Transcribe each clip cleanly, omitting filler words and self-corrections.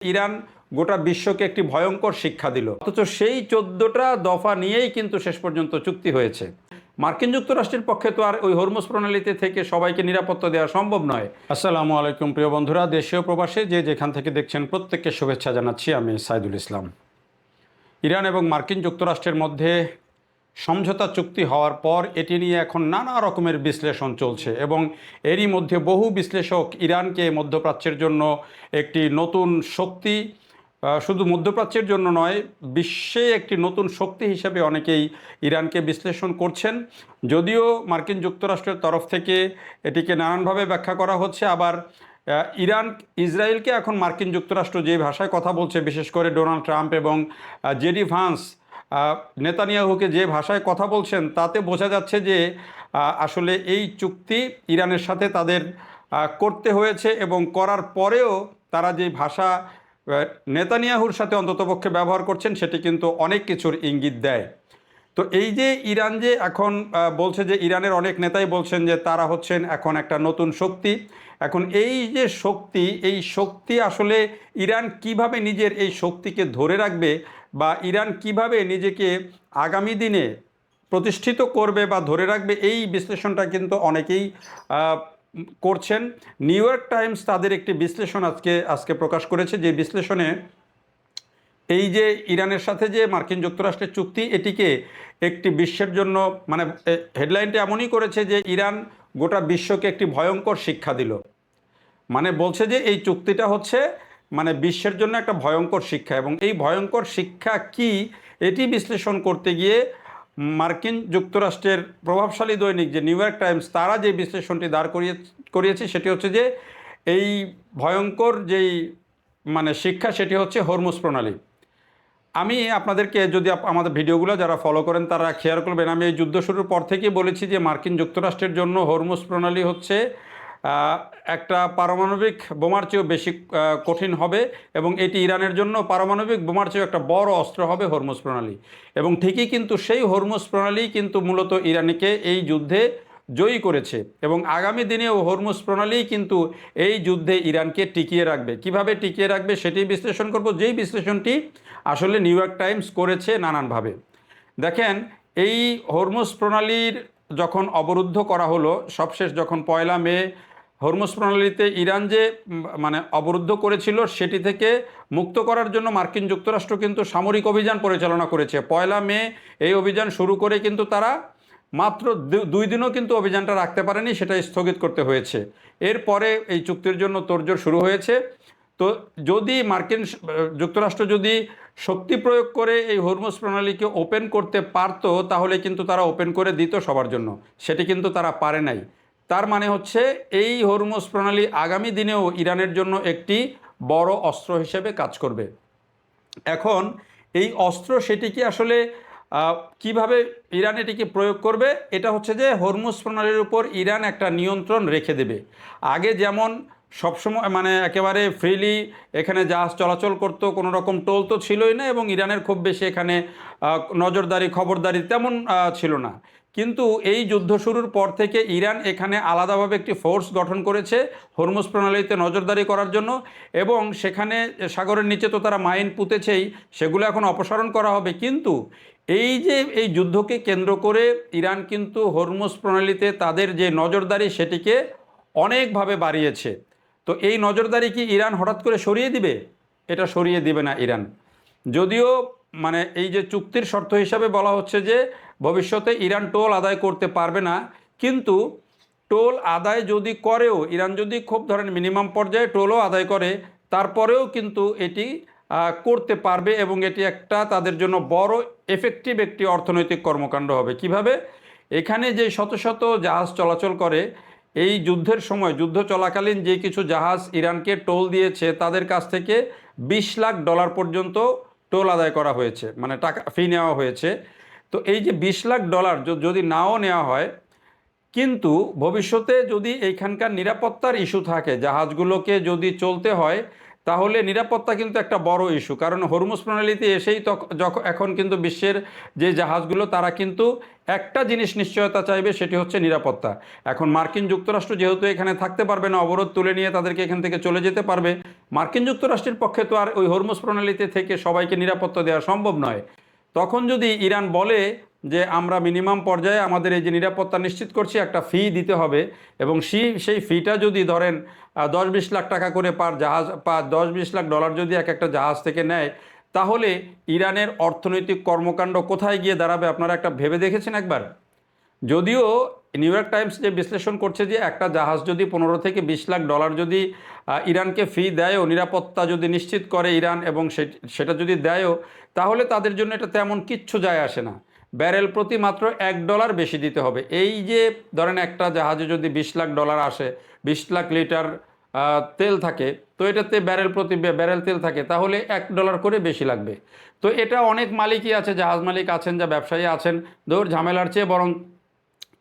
Iran গোটা বিশ্বকে একটি ভয়ঙ্কর শিক্ষা দিল, অথচ সেই 14টা দফা নিয়েই কিন্তু শেষ পর্যন্ত চুক্তি হয়েছে। মার্কিন যুক্তরাষ্ট্রের পক্ষে তো আর ওই হরমুজ প্রণালীতে থেকে সবাইকে নিরাপত্তা দেওয়া সম্ভব নয়। আসসালামু আলাইকুম প্রিয় বন্ধুরা, দেশীয় প্রবাসে যে যেখান থেকে দেখছেন প্রত্যেককে শুভেচ্ছা জানাচ্ছি। আমি সাইদুল ইসলাম। ইরান এবং মার্কিন যুক্তরাষ্ট্রের মধ্যে সমঝোতা চুক্তি হওয়ার পর এটি নিয়ে এখন নানা রকমের বিশ্লেষণ চলছে এবং এরই মধ্যে বহু বিশ্লেষক ইরানকে মধ্যপ্রাচ্যের জন্য একটি নতুন শক্তি, শুধু মধ্যপ্রাচ্যের জন্য নয়, বিশ্বে একটি নতুন শক্তি হিসেবে অনেকেই ইরানকে বিশ্লেষণ করছেন। যদিও মার্কিন যুক্তরাষ্ট্রের তরফ থেকে এটিকে নানানভাবে ব্যাখ্যা করা হচ্ছে। আবার ইরান ইসরায়েলকে এখন মার্কিন যুক্তরাষ্ট্র যে ভাষায় কথা বলছে, বিশেষ করে ডোনাল্ড ট্রাম্প এবং জেডি ভান্স নেতানিয়াহুকে যে ভাষায় কথা বলছেন, তাতে বোঝা যাচ্ছে যে আসলে এই চুক্তি ইরানের সাথে তাদের করতে হয়েছে এবং করার পরেও তারা যে ভাষা নেতানিয়াহুর সাথে অন্ততপক্ষে ব্যবহার করছেন সেটি কিন্তু অনেক কিছুর ইঙ্গিত দেয়। তো এই যে ইরান যে এখন বলছে, যে ইরানের অনেক নেতাই বলছেন যে তারা হচ্ছেন এখন একটা নতুন শক্তি। এখন এই যে শক্তি, এই শক্তি আসলে ইরান কিভাবে নিজের এই শক্তিকে ধরে রাখবে বা ইরান কিভাবে নিজেকে আগামী দিনে প্রতিষ্ঠিত করবে বা ধরে রাখবে, এই বিশ্লেষণটা কিন্তু অনেকেই করছেন। নিউ ইয়র্ক টাইমস তাদের একটি বিশ্লেষণ আজকে প্রকাশ করেছে, যে বিশ্লেষণে এই যে ইরানের সাথে যে মার্কিন যুক্তরাষ্ট্রের চুক্তি, এটিকে একটি বিশ্বের জন্য, মানে হেডলাইনটা এমনই করেছে যে ইরান গোটা বিশ্বকে একটি ভয়ঙ্কর শিক্ষা দিল। মানে বলছে যে এই চুক্তিটা হচ্ছে মানে বিশ্বের জন্য একটা ভয়ঙ্কর শিক্ষা, এবং এই ভয়ঙ্কর শিক্ষা কি এটি বিশ্লেষণ করতে গিয়ে মার্কিন যুক্তরাষ্ট্রের প্রভাবশালী দৈনিক যে নিউ ইয়র্ক টাইমস, তারা যে বিশ্লেষণটি দাঁড় করিয়েছে সেটি হচ্ছে যে এই ভয়ঙ্কর যেই মানে শিক্ষা, সেটি হচ্ছে হরমুজ প্রণালী। আমি আপনাদেরকে, যদি আমাদের ভিডিওগুলো যারা ফলো করেন তারা খেয়াল করবেন, আমি এই যুদ্ধ শুরুর পর থেকেই বলেছি যে মার্কিন যুক্তরাষ্ট্রের জন্য হরমুজ প্রণালী হচ্ছে একটা পারমাণবিক বোমার চেয়েও বেশি কঠিন হবে, এবং এটি ইরানের জন্য পারমাণবিক বোমার চেয়েও একটা বড় অস্ত্র হবে হরমুজ প্রণালী। এবং ঠিকই কিন্তু সেই হরমুজ প্রণালী কিন্তু মূলত ইরানকে এই যুদ্ধে জয়ী করেছে, এবং আগামী দিনেও হরমুজ প্রণালী কিন্তু এই যুদ্ধে ইরানকে টিকিয়ে রাখবে। কিভাবে টিকিয়ে রাখবে সেটি বিশ্লেষণ করব, যেই বিশ্লেষণটি আসলে নিউ ইয়র্ক টাইমস করেছে নানানভাবে। দেখেন, এই হরমুজ প্রণালীর যখন অবরুদ্ধ করা হলো, সবশেষ যখন 1 মে হরমুজ প্রণালীতে ইরান যে মানে অবরুদ্ধ করেছিল, সেটি থেকে মুক্ত করার জন্য মার্কিন যুক্তরাষ্ট্র কিন্তু সামরিক অভিযান পরিচালনা করেছে। 1 মে এই অভিযান শুরু করে কিন্তু তারা মাত্র 2 দিনও কিন্তু অভিযানটা রাখতে পারেনি, সেটা স্থগিত করতে হয়েছে। এরপরে এই চুক্তির জন্য তোড়জোড় শুরু হয়েছে। তো যদি মার্কিন যুক্তরাষ্ট্র যদি শক্তি প্রয়োগ করে এই হরমুজ প্রণালীকে ওপেন করতে পারত, তাহলে কিন্তু তারা ওপেন করে দিত সবার জন্য। সেটি কিন্তু তারা পারে নাই। তার মানে হচ্ছে এই হরমুজ প্রণালী আগামী দিনেও ইরানের জন্য একটি বড় অস্ত্র হিসেবে কাজ করবে। এখন এই অস্ত্র সেটিকে আসলে কিভাবে ইরান এটিকে প্রয়োগ করবে, এটা হচ্ছে যে হরমুজ প্রণালীর উপর ইরান একটা নিয়ন্ত্রণ রেখে দেবে। আগে যেমন সবসময় মানে একেবারে ফ্রিলি এখানে জাহাজ চলাচল করতো, কোনো রকম টোল তো ছিলই না, এবং ইরানের খুব বেশি এখানে নজরদারি খবরদারি তেমন ছিল না। কিন্তু এই যুদ্ধ শুরুর পর থেকে ইরান এখানে আলাদাভাবে একটি ফোর্স গঠন করেছে হরমুজ প্রণালীতে নজরদারি করার জন্য, এবং সেখানে সাগরের নিচে তো তারা মাইন পুঁতেছেই, সেগুলো এখন অপসারণ করা হবে। কিন্তু এই যে এই যুদ্ধকে কেন্দ্র করে ইরান কিন্তু হরমুজ প্রণালীতে তাদের যে নজরদারি সেটিকে অনেকভাবে বাড়িয়েছে। তো এই নজরদারি কি ইরান হঠাৎ করে সরিয়ে দিবে? এটা সরিয়ে দিবে না ইরান। যদিও মানে এই যে চুক্তির শর্ত হিসাবে বলা হচ্ছে যে ভবিষ্যতে ইরান টোল আদায় করতে পারবে না, কিন্তু টোল আদায় যদি করেও, ইরান যদি খুব ধরেন মিনিমাম পর্যায়ে টোলও আদায় করে, তারপরেও কিন্তু এটি করতে পারবে, এবং এটি একটা তাদের জন্য বড় এফেক্টিভ একটি অর্থনৈতিক কর্মকাণ্ড হবে। কিভাবে? এখানে যে শত শত জাহাজ চলাচল করে, এই যুদ্ধের সময়, যুদ্ধ চলাকালীন যে কিছু জাহাজ ইরানকে টোল দিয়েছে, তাদের কাছ থেকে $20 লাখ পর্যন্ত টোল আদায় করা হয়েছে, মানে টাকা ফি নেওয়া হয়েছে। তো এই যে $20 লাখ যদি নাও নেওয়া হয়, কিন্তু ভবিষ্যতে যদি এইখানকার নিরাপত্তার ইস্যু থাকে, জাহাজগুলোকে যদি চলতে হয়, তাহলে নিরাপত্তা কিন্তু একটা বড় ইস্যু, কারণ হরমুজ প্রণালীতে এসেই যখন এখন কিন্তু বিশ্বের যে জাহাজগুলো তারা কিন্তু একটা জিনিস নিশ্চয়তা চাইবে, সেটি হচ্ছে নিরাপত্তা। এখন মার্কিন যুক্তরাষ্ট্র যেহেতু এখানে থাকতে পারবে না, অবরোধ তুলে নিয়ে তাদেরকে এখান থেকে চলে যেতে পারবে, মার্কিন যুক্তরাষ্ট্রের পক্ষে তো আর ওই হরমুজ প্রণালীতে থেকে সবাইকে নিরাপত্তা দেওয়া সম্ভব নয়। তখন যদি ইরান বলে যে আমরা মিনিমাম পর্যায়ে আমাদের এই যে নিরাপত্তা নিশ্চিত করছি, একটা ফি দিতে হবে, এবং সেই ফিটা যদি ধরেন 10-20 লাখ টাকা করে পার জাহাজ, 10-20 লাখ ডলার যদি এক একটা জাহাজ থেকে নেয়, তাহলে ইরানের অর্থনৈতিক কর্মকাণ্ড কোথায় গিয়ে দাঁড়াবে আপনারা একটা ভেবে দেখেছেন একবার? যদিও নিউ ইয়র্ক টাইমস যে বিশ্লেষণ করছে যে একটা জাহাজ যদি 15 থেকে 20 লাখ ডলার যদি ইরানকে ফি দেয়ও, নিরাপত্তা যদি নিশ্চিত করে ইরান, এবং সেটা যদি দেয়ও, তাহলে তাদের জন্য এটা তেমন কিচ্ছু যায় আসে না। ব্যারেল প্রতি মাত্র $1 বেশি দিতে হবে। এই যে ধরেন একটা জাহাজে যদি 20 লাখ ডলার আসে, 20 লাখ লিটার তেল থাকে, তো এটাতে প্রতি ব্যারেল তেল থাকে, তাহলে $1 করে বেশি লাগবে। তো এটা অনেক মালিকই আছে, জাহাজ মালিক আছেন, যা ব্যবসায়ী আছেন, ধর ঝামেলার চেয়ে বরং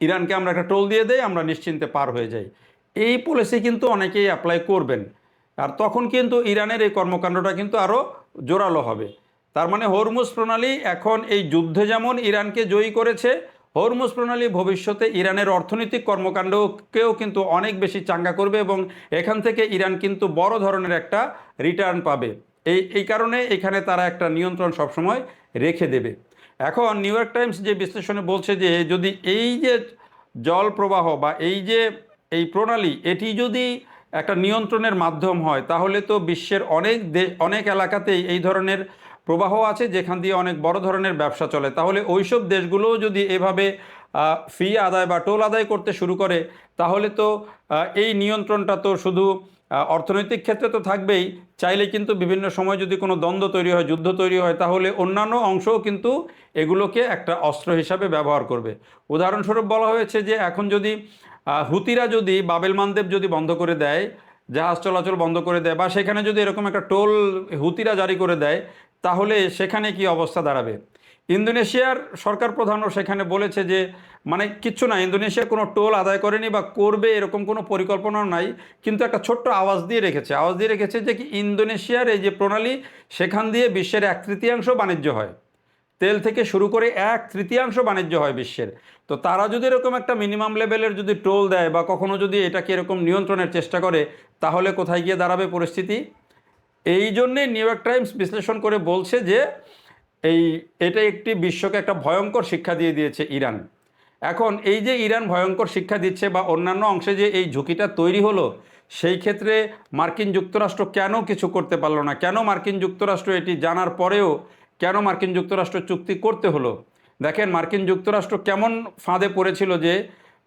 ইরানকে আমরা একটা টোল দিয়ে দেই, আমরা নিশ্চিন্তে পার হয়ে যাই। এই পলিসি কিন্তু অনেকেই অ্যাপ্লাই করবেন, আর তখন কিন্তু ইরানের এই কর্মকাণ্ডটা কিন্তু আরও জোরালো হবে। তার মানে হরমুজ প্রণালী এখন এই যুদ্ধে যেমন ইরানকে জয়ী করেছে, হরমুজ প্রণালী ভবিষ্যতে ইরানের অর্থনৈতিক কর্মকাণ্ডকেও কিন্তু অনেক বেশি চাঙ্গা করবে, এবং এখান থেকে ইরান কিন্তু বড় ধরনের একটা রিটার্ন পাবে। এই কারণে এখানে তারা একটা নিয়ন্ত্রণ সবসময় রেখে দেবে। এখন নিউ ইয়র্ক টাইমস যে বিশ্লেষণে বলছে যে যদি এই যে জল প্রবাহ বা এই প্রণালী এটি যদি একটা নিয়ন্ত্রণের মাধ্যম হয়, তাহলে তো বিশ্বের অনেক এলাকাতেই এই ধরনের প্রবাহ আছে যেখান দিয়ে অনেক বড় ধরনের ব্যবসা চলে। তাহলে ওইসব দেশগুলোও যদি এভাবে ফি আদায় বা টোল আদায় করতে শুরু করে, তাহলে তো এই নিয়ন্ত্রণটা তো শুধু অর্থনৈতিক ক্ষেত্রে তো থাকবেই, চাইলে কিন্তু বিভিন্ন সময় যদি কোনো দ্বন্দ্ব তৈরি হয়, যুদ্ধ তৈরি হয়, তাহলে অন্যান্য অংশও কিন্তু এগুলোকে একটা অস্ত্র হিসাবে ব্যবহার করবে। উদাহরণস্বরূপ বলা হয়েছে যে এখন যদি হুতিরা যদি বাবেল মানদেব যদি বন্ধ করে দেয়, জাহাজ চলাচল বন্ধ করে দেয়, বা সেখানে যদি এরকম একটা টোল হুতিরা জারি করে দেয়, তাহলে সেখানে কি অবস্থা দাঁড়াবে? ইন্দোনেশিয়ার সরকার প্রধানও সেখানে বলেছে যে মানে কিচ্ছু না, ইন্দোনেশিয়া কোনো টোল আদায় করেনি বা করবে এরকম কোনো পরিকল্পনাও নাই, কিন্তু একটা ছোট্ট আওয়াজ দিয়ে রেখেছে যে কি ইন্দোনেশিয়ার এই যে প্রণালী, সেখান দিয়ে বিশ্বের 1/3 বাণিজ্য হয়, তেল থেকে শুরু করে 1/3 বাণিজ্য হয় বিশ্বের। তো তারা যদি এরকম একটা মিনিমাম লেভেলের যদি টোল দেয় বা কখনো যদি এটাকে এরকম নিয়ন্ত্রণের চেষ্টা করে, তাহলে কোথায় গিয়ে দাঁড়াবে পরিস্থিতি? এই জন্যে নিউ ইয়র্ক টাইমস বিশ্লেষণ করে বলছে যে এটা একটি বিশ্বকে একটা ভয়ঙ্কর শিক্ষা দিয়ে দিয়েছে ইরান। এখন এই যে ইরান ভয়ঙ্কর শিক্ষা দিচ্ছে বা অন্যান্য অংশে যে এই ঝুঁকিটা তৈরি হলো, সেই ক্ষেত্রে মার্কিন যুক্তরাষ্ট্র কেন কিছু করতে পারলো না? কেন মার্কিন যুক্তরাষ্ট্র এটি জানার পরেও কেন মার্কিন যুক্তরাষ্ট্র চুক্তি করতে হলো? দেখেন মার্কিন যুক্তরাষ্ট্র কেমন ফাঁদে পড়েছিল যে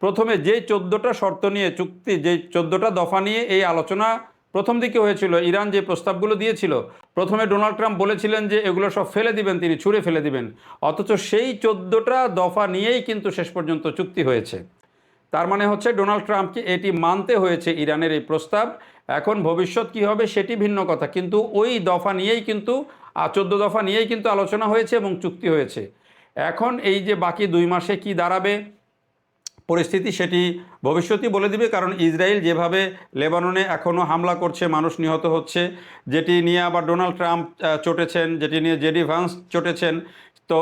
প্রথমে যে 14টা শর্ত নিয়ে চুক্তি, যে 14টা দফা নিয়ে এই আলোচনা প্রথম দিকে হয়েছিল, ইরান যে প্রস্তাবগুলো দিয়েছিল, প্রথমে ডোনাল্ড ট্রাম্প বলেছিলেন যে এগুলো সব ফেলে দিবেন, তিনি ছুঁড়ে ফেলে দিবেন, অথচ সেই 14টা দফা নিয়েই কিন্তু শেষ পর্যন্ত চুক্তি হয়েছে। তার মানে হচ্ছে ডোনাল্ড ট্রাম্পকে এটি মানতে হয়েছে ইরানের এই প্রস্তাব। এখন ভবিষ্যৎ কি হবে সেটি ভিন্ন কথা, কিন্তু ওই দফা নিয়েই কিন্তু 14 দফা নিয়েই কিন্তু আলোচনা হয়েছে এবং চুক্তি হয়েছে। এখন এই যে বাকি 2 মাসে কি দাঁড়াবে পরিস্থিতি, সেটি ভবিষ্যতই বলে দিবে। কারণ ইসরায়েল যেভাবে লেবাননে এখনও হামলা করছে, মানুষ নিহত হচ্ছে, যেটি নিয়ে আবার ডোনাল্ড ট্রাম্প চটেছেন, যেটি নিয়ে জেডি ভান্স চটেছেন, তো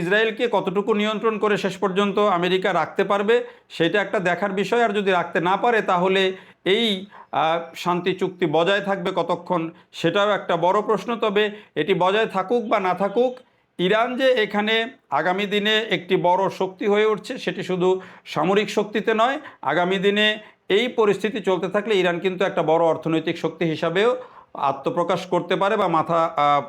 ইসরায়েলকে কতটুকু নিয়ন্ত্রণ করে শেষ পর্যন্ত আমেরিকা রাখতে পারবে, সেটা একটা দেখার বিষয়। আর যদি রাখতে না পারে, তাহলে এই শান্তি চুক্তি বজায় থাকবে কতক্ষণ, সেটাও একটা বড় প্রশ্ন। তবে এটি বজায় থাকুক বা না থাকুক, ইরান যে এখানে আগামী দিনে একটি বড় শক্তি হয়ে উঠছে, সেটি শুধু সামরিক শক্তিতে নয়, আগামী দিনে এই পরিস্থিতি চলতে থাকলে ইরান কিন্তু একটা বড় অর্থনৈতিক শক্তি হিসাবেও আত্মপ্রকাশ করতে পারে বা মাথা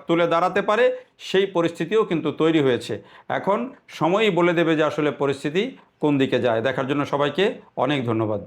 তুলে দাঁড়াতে পারে, সেই পরিস্থিতিও কিন্তু তৈরি হয়েছে। এখন সময়ই বলে দেবে যে আসলে পরিস্থিতি কোন দিকে যায়। দেখার জন্য সবাইকে অনেক ধন্যবাদ।